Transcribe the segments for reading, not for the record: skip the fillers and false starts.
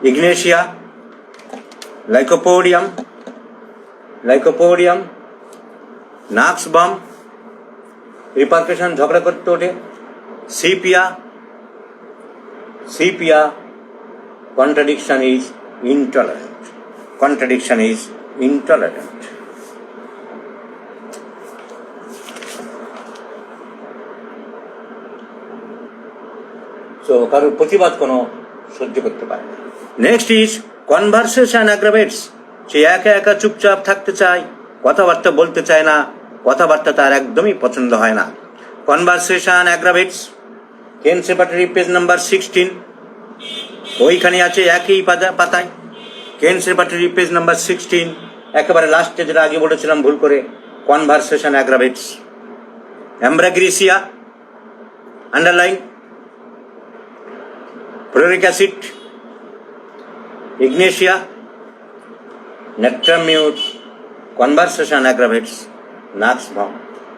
Ignatia, lycopodium, নাক্স বাম, repercussion ঝগড়া করতে ওঠে, sepia, contradiction is intolerant. So কারোর প্রতিবাদ কোনো সহ্য করতে পারে না। Next is conversation aggravates. সে একা একা চুপচাপ থাকতে চায়, কথাবার্তা বলতে চায় না, কথাবার্তা তার একদমই পছন্দ হয় না। কনভারসেশন অ্যাগ্রাভেটস, কেন সেপাটারি পেজ নাম্বার 16, ওইখানে আছে একই পাতায়, কেন সেপাটারি পেজ নাম্বার 16, একেবারে লাস্টে, যেটা আগে বলেছিলাম ভুল করে, conversation aggravates. Ambra grisea, underline, fluoric acid, ignatia, natrum mur, conversation aggravates, Knox bomb.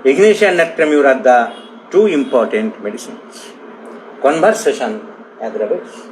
Ignetia and Nectramur are the two important medicines. Conversation aggravates.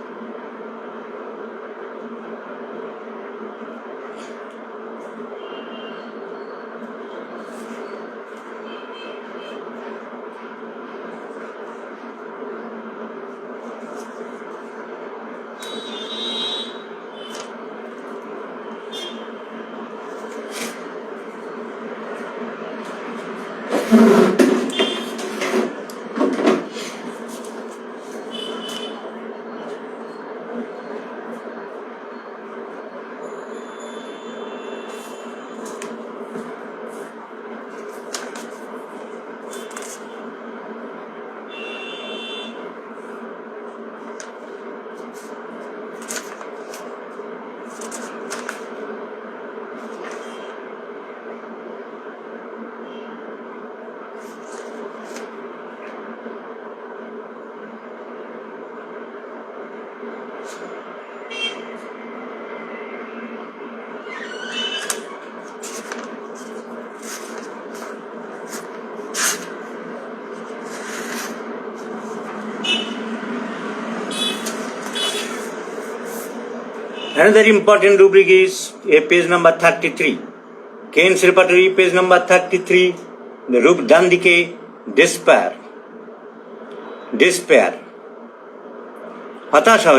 Another important rubric is page number 33. Kane's repertory, page number 33. The rubric Dandike, despair. হতাশা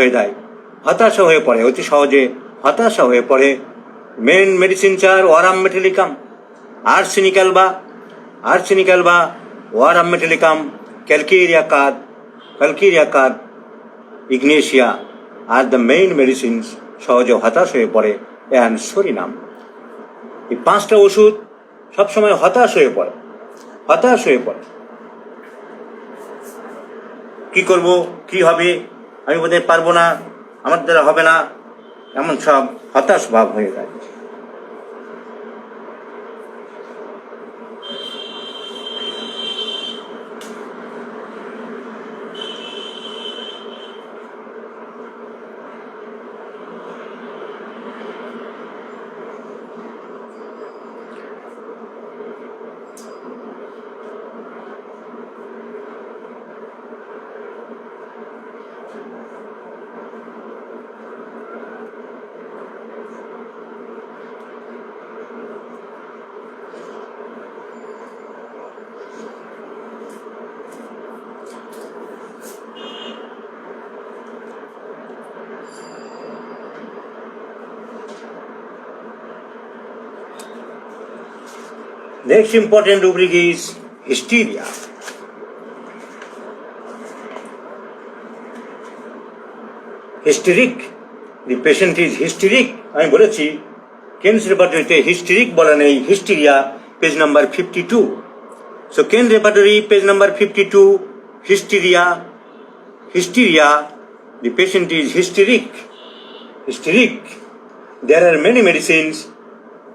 হয়ে পড়ে, অতি সহজে হতাশা হয়ে পড়ে। Main medicine চার ওয়ারাম metallicum, arsenical বা aurum metallicum, calcarea carb, ignatia are the main medicines. সহজে হতাশ হয়ে পড়ে অ্যান্ড সরিনাম। এই পাঁচটা ওষুধ সবসময় হতাশ হয়ে পড়ে। কি করব, কি হবে, আমি বোধহয় পারবো না, আমার দ্বারা হবে না, এমন সব হতাশ ভাব হয়ে যায়। Next important rubric is hysteria. Hysteric. The patient is hysteric. আমি বলেছি কেনস রেপার্টরিতে হিস্টেরিক বলা নেই, হিস্টেরিয়া, পেজ নাম্বার 52. So কেন repertory page number 52, hysteria. The patient is hysteric. There are many medicines.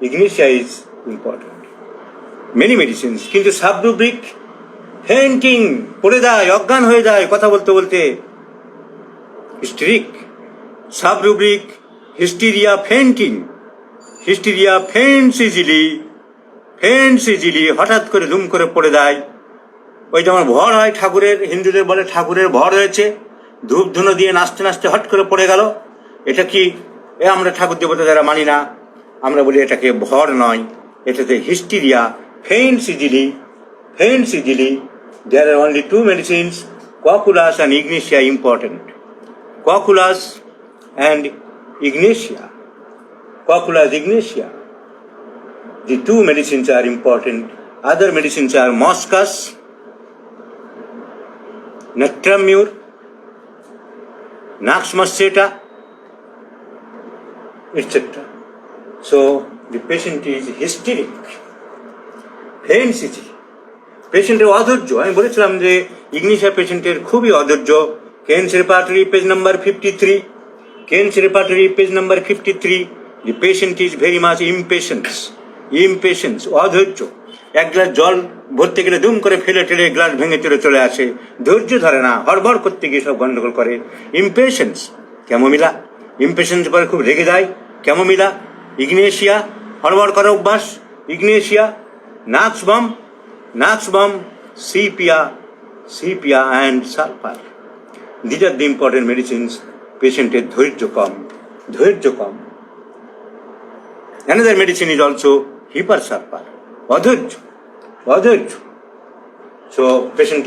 Ignesia is important. Many medicines, কিন্তু সাবরুব্রিক fainting, পড়ে যায়, অজ্ঞান হয়ে যায় কথা বলতে বলতে, হিস্টেরিক। সাবরুব্রিক হিস্টেরিয়া ফেন্টস ইজিলি, হঠাৎ করে ধুম করে পড়ে যায়। ওই যেমন ভর হয় ঠাকুরের, হিন্দুদের বলে ঠাকুরের ভর হয়েছে, ধূপ ধুনো দিয়ে নাচতে নাচতে হট করে পড়ে গেল, এটা কি আমরা ঠাকুর দেবতা যারা মানি না, আমরা বলি এটাকে ভর নয়, এটাতে hysteria, faints easily. There are only two medicines, Quaculus and Ignatia important. Quaculus and Ignatia. Quaculus, Ignatia. The two medicines are important. Other medicines are Moschus, Natramur, Nux moscata, etc. So the patient is hysteric, faints easily. পেশেন্টের অধৈর্য, আমি বলেছিলাম যে Ignatia পেশেন্টের খুবই অধৈর্য। Kent's repertory page number 53, Kent's repertory page number 53, the patient is very much impatience, অধৈর্য। এক গ্লাস জল ভরতে গেলে দুম করে ফেলে টেলে গ্লাস ভেঙে চলে আসে, ধৈর্য ধরে না, হড়বড় করতে গিয়ে সব গন্ডগোল করে। ইমপেশেন্স, ক্যামোমিলা, ইমপেশেন্স পরে খুব রেগে যায়, ক্যামোমিলা। ইগনেশিয়া, হড়বড় করার অভ্যাস, Ignatia. Nux bomb, sepia and sulfur. These are the important medicines. Patient ধৈর্য কম. Another medicine is also hypersulfur, অধৈর্য. So patient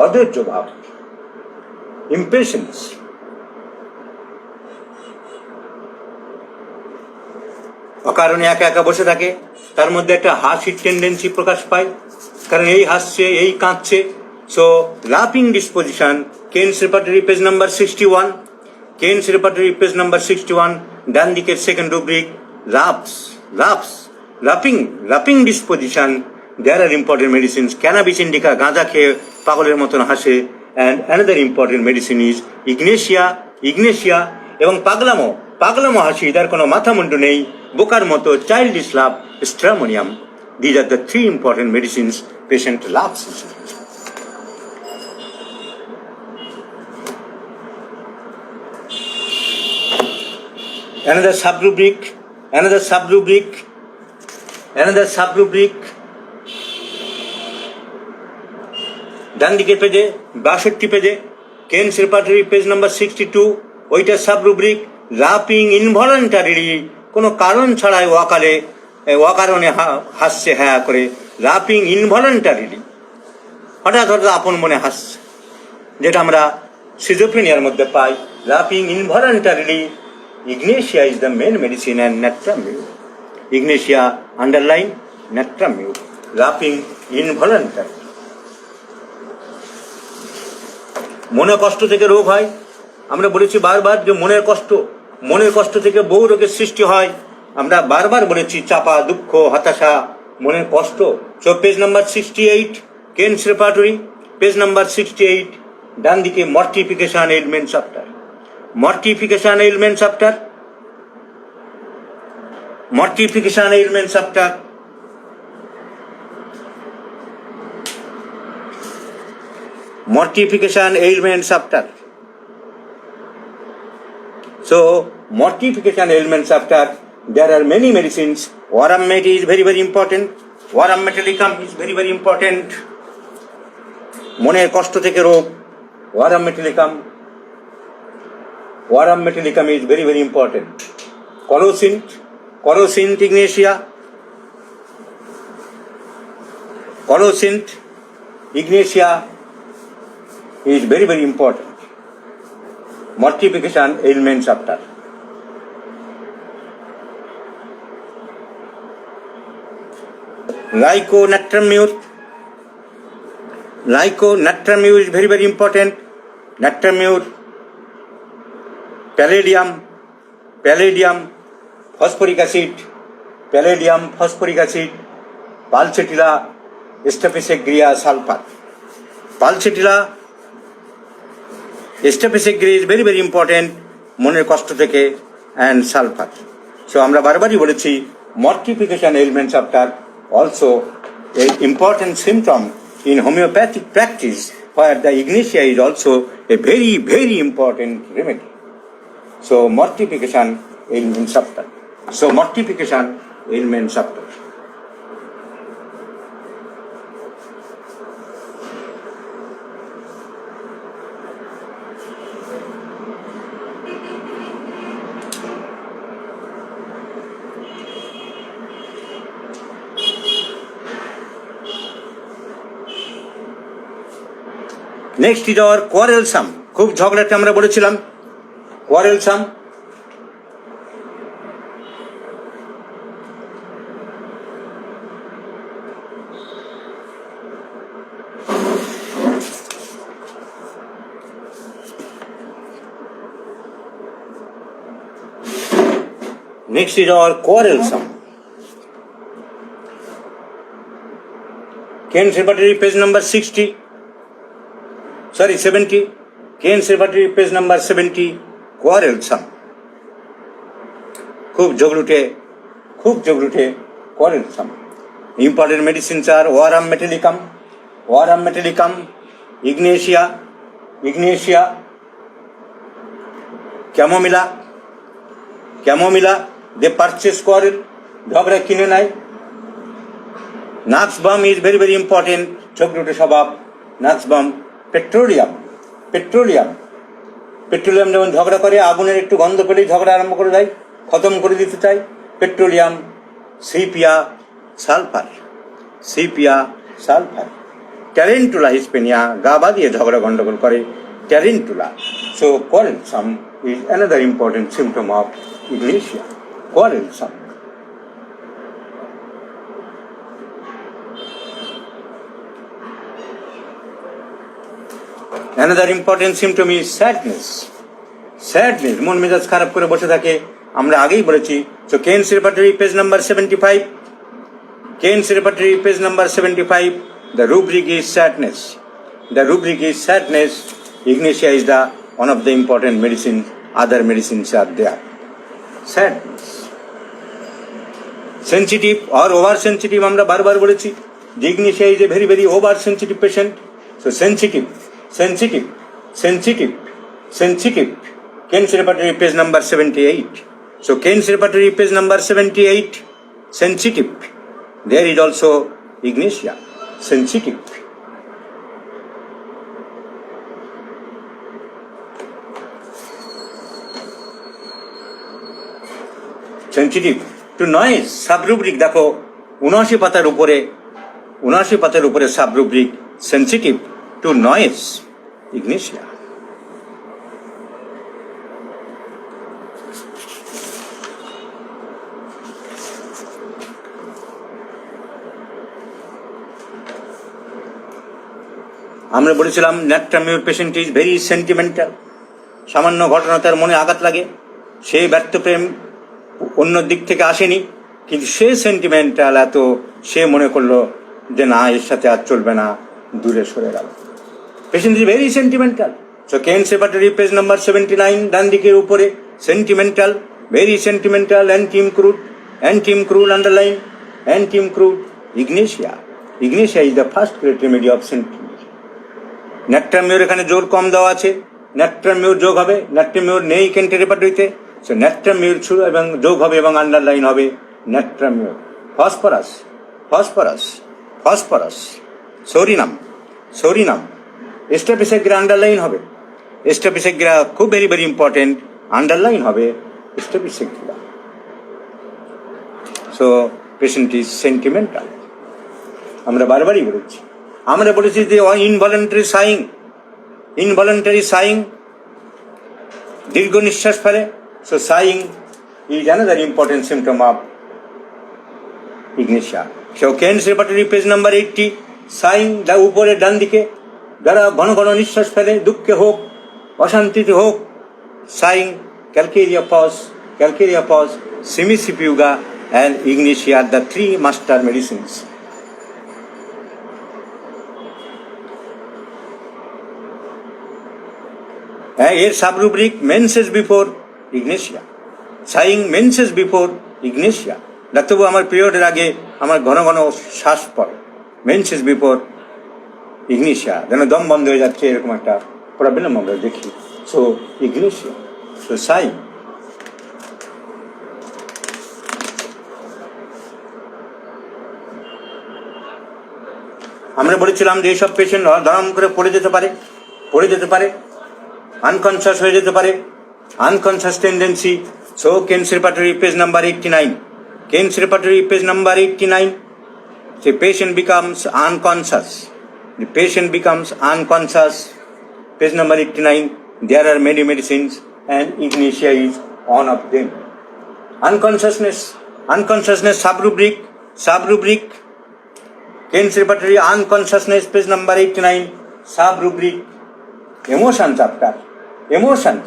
অধৈর্য ভাব, impatience. অকারণে একা বসে থাকে, তার মধ্যে একটা হাসির টেন্ডেন্সি প্রকাশ পায়, কারণ এই হাসছে, এই কাঁদছে। সো লাফিং disposition, Kent's repertory page number 61, Kent's repertory page number 61, ডান দিকের সেকেন্ড রুব্রিক, লাফিং disposition. There are important medicines, cannabis indica, গাঁজা খেয়ে পাগলের মতন হাসে। And another important medicine is ignatia এবং পাগলামো হাসি, যার কোনো মাথা মুন্ডু নেই, বোকার মতো, childish love, stramonium. These are the three important medicines patient loves. Another subrubric. ডান দিকের পেজে 62 পেজে, কেনস রেপার্টরি পেজ নাম্বার 62, ওইটা সাবরুব্রিক, লাফিং ইনভলান্টারিলি, কোনো কারণ ছাড়াই অকারণে হাসছে, হ্যাঁ করে, লাফিং ইনভলান্টারিলি, হঠাৎ আপন মনে হাসছে, যেটা আমরা সিজোফ্রেনিয়ার মধ্যে পাই। লাফিং ইনভলান্টারিলি, Ignatia is the main medicine and ন্যাট্রামিউর। Ignatia underline, ন্যাট্রামিউর, লাফিং ইনভলান্টারি। মনে কষ্ট থেকে রোগ হয়, আমরা বলেছি বারবার যে মনের কষ্ট থেকে বহু রোগের সৃষ্টি হয়। আমরা বারবার বলেছি চাপা, দুঃখ, হতাশা, মনের কষ্ট। So page number 68, Kent's repertory page number 68, ডান দিকে mortification ailment chapter, mortification ailment chapter. So mortification ailment chapter, there are many medicines. Varam-met is very very important. Varam metallicum is very very important. মনের কষ্ট থেকে রোগ, Varam metallicum is very very important. Colocynth ignatia is very very important. Mortification ailment chapter. Lyconatramur is very very important. Natramur, palladium, phosphoric acid, Pulsatilla, Staphysagrия sulfur. Pulsatilla, Staphysagrия is very very important মনের কষ্ট থেকে, and sulfur. So আমরা বারবারই বলেছি mortification ailment chapter also an important symptom in homeopathic practice, where the ignatia is also a very very important remedy. So mortification ailment chapter. Next is our quarrelsome. খুব ঝগড়াটা আমরা বলেছিলাম কোয়ারেলসাম। Next is our quarrelsome. Keynes Repertory, page number 60. Sorry, 70. Keynes Repertory, page number 70. Quarrelsome. খুব ঝগড়ুটে quarrelsome. Important medicines are Aurum metallicum, Ignatia, Chamomilla. They purchase quarrel, ঝগড়া কিনে নেয়। নাক্সবাম is very very important, ঝগড়ুটে স্বভাব। নাক্সবাম। Petroleum যেমন ঝগড়া করে, আগুনের একটু গন্ধ পেলেই ঝগড়া আরম্ভ করে দেয়, খতম করে দিতে চায়। পেট্রোলিয়াম। Sepia sulphur. ট্যারেন্টুলা হিসপেনিয়া, গাবা দিয়ে ঝগড়া গন্ডগোল করে, tarantula. So quarrelsome is another important symptom of ignatia. Quarrelsome. Another important symptom is sadness. মন মেজাজ খারাপ করে বসে থাকে, আমরা আগেই বলেছি। So Keynes Repertory, page number 75. Keynes Repertory, page number 75. The rubric is sadness. Ignatia is the one of the important medicines. Other medicines are there. Sadness. Sensitive or oversensitive, আমরা বারবার বলেছি যে Ignatia is a very very oversensitive patient. So sensitive. Keynes Repertory, page number 78. So Keynes Repertory, page number 78. Sensitive. There is also Ignatia. Sensitive. To noise, subrubric দেখো 79 পাতার উপরে subrubric sensitive to noise, Ignatia. আমরা বলেছিলাম ন্যাট্রামিউর patient is very sentimental. সামান্য ঘটনা তার মনে আঘাত লাগে, সে ব্যর্থ প্রেম অন্য দিক থেকে আসেনি, কিন্তু সে সেন্টিমেন্টাল এত, সে মনে করলো যে না, এর সাথে আর চলবে না, দূরে সরে গেল। Patient is very sentimental. So Keynes Repertory, page number 79, ডান দিকের উপরে sentimental, very sentimental, anti-crude underline, anti-crude, Ignatia is the first great remedy of sentiment. ন্যাট্রামিউর এখানে জোর কম দেওয়া আছে, ন্যাট্রামিউর যোগ হবে, ন্যাট্রামিউর নেই Keynes Repertoryতে। সো ন্যাট্রামিউর শুরু এবং যোগ হবে এবং আন্ডারলাইন হবে natrum mur. Phosphorus, psorinum, staphysagria underline হবে, এস্টাপিসেগ্রা খুব ভেরি ভেরি ইম্পর্টেন্ট, আন্ডারলাইন হবে staphysagria. So patient is sentimental. আমরা বারবারই বলেছি, যে ইনভলেন্টারি সাইং, দীর্ঘ নিঃশ্বাস ফেলে। So sighing is another important symptom of Ignatia. So Keynes Repertory, page number 80. Sighing উপরে ডান দিকে, যারা ঘন ঘন নিঃশ্বাস ফেলে, দুঃখে হোক, অশান্তিতে হোক, sighing, calcarea phos, cimicifuga and Ignatia are the three master medicines. এর subrubric menses before Ignatia. Sighing menses before Ignatia. ডাক্তারবাবু, আমার পিরিয়ডের আগে আমার ঘন ঘন শ্বাস পড়ে, মেন্সেস বিফোর Ignatia, যেন দম বন্ধ হয়ে যাচ্ছে, এরকম একটা প্রবলেম আমরা দেখি। So Ignatia, so saying. আমরা বলেছিলাম যে এইসব পেশেন্ট ধরাম করে পড়ে যেতে পারে, আনকনসিয়াস হয়ে যেতে পারে, unconscious tendency. So Keynes Repertory, page number 89. Keynes Repertory, page number 89. The patient becomes unconscious. page number 89, there are many medicines and ignitia is one of them. Unconsciousness, sub-rubric, Kaynes repertory, unconsciousness, page number 89, sub-rubric, emotion chapter, emotion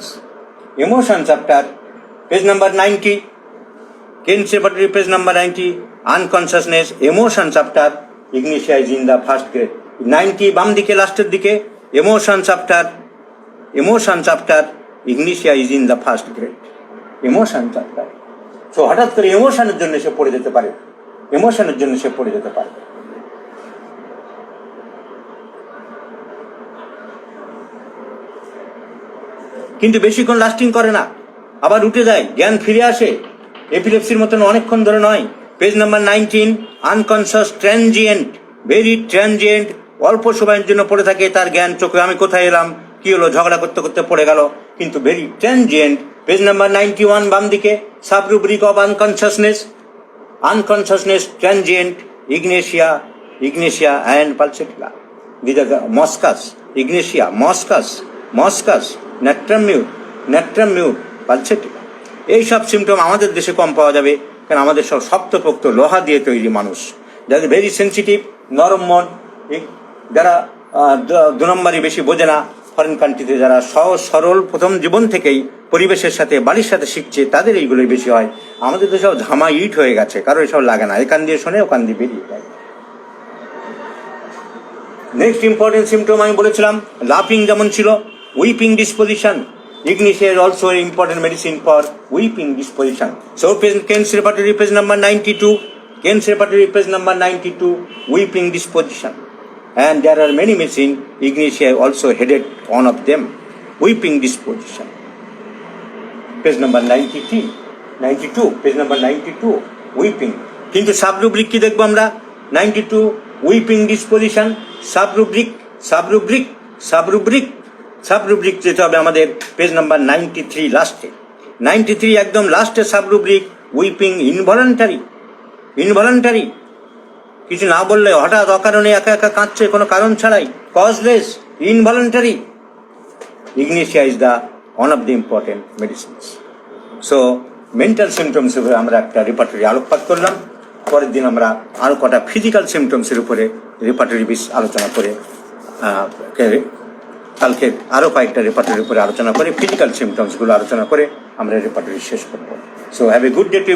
chapter, page number 90, Kaynes repertory, page number 90, unconsciousness, emotion chapter, ignitia is in the first grade. 90 বাম দিকে লাস্টের দিকে emotion chapter, ignitia is in the first grade. emotion chapter. So হঠাৎ করে ইমোশনের জন্য সে পড়ে যেতে পারে, কিন্তু বেশিক্ষণ লাস্টিং করে না, আবার উঠে যায়, জ্ঞান ফিরে আসে। এপিলেপসির মতন অনেকক্ষণ ধরে নয়। Page number 19, unconscious transient, very transient, অল্প সময়ের জন্য পড়ে থাকে, তার জ্ঞান চোখে আমি কোথায় এলাম, কি হলো, ঝগড়া করতে করতে পড়ে গেল, কিন্তু ভেরি ট্রানজিয়েন্ট। পেজ নাম্বার 91 বাম দিকে, sub rubric of unconsciousness, transient, ignatia and pulsatilla. These are the moschus, ignatia, moschus, natrum mur, pulsatilla. এইসব সিমটম আমাদের দেশে কম পাওয়া যাবে, কারণ আমাদের সব শক্তপোক্ত লোহা দিয়ে তৈরি মানুষ, যাদের ভেরি সেন্সিটিভ, নরম মন, যারা 2 নম্বরই বেশি বোঝে না। ফরেন কান্ট্রিতে যারা সহজ সরল প্রথম জীবন থেকেই পরিবেশের সাথে বাড়ির সাথে শিখছে, তাদের এইগুলোই বেশি হয়। আমাদের তো সব ঝামা ইট হয়ে গেছে, কারো এসব লাগে না, এখান দিয়ে শোনে ওখান দিয়ে বেরিয়ে যায়। নেক্সট ইম্পর্টেন্ট সিমটম আমি বলেছিলাম, লাফিং যেমন ছিল, weeping disposition, ignitia is also an important medicine for weeping disposition. So Kaynes repertory, page number 92, weeping disposition. And there are many medicine, ignitia also headed one of them, weeping disposition. Page number 92, page number 92, weeping. কিন্তু সাবরুব্রিক কি দেখবো আমরা? 92 whipping disposition, সাবরুব্রিক যেতে হবে আমাদের page number 93 লাস্টে, 93 একদম লাস্টে সাবরুব্রিক, উইপিং ইনভলান্টারি, কিছু না বললে হঠাৎ অকারণে একা একা কাঁদছে, কোনো কারণ ছাড়াই, causeless, involuntary. Ignatia is the one of the important medicines. So mental symptoms উপরে আমরা একটা রেপার্টরি আলোকপাত করলাম। পরের দিন আমরা আরও কটা ফিজিক্যাল সিমটমসের উপরে রেপার্টরি আলোচনা করে, কালকে আরও কয়েকটা রেপার্টরির উপরে আলোচনা করে, ফিজিক্যাল সিমটমসগুলো আলোচনা করে আমরা রেপার্টরি শেষ করবো। So have a good day two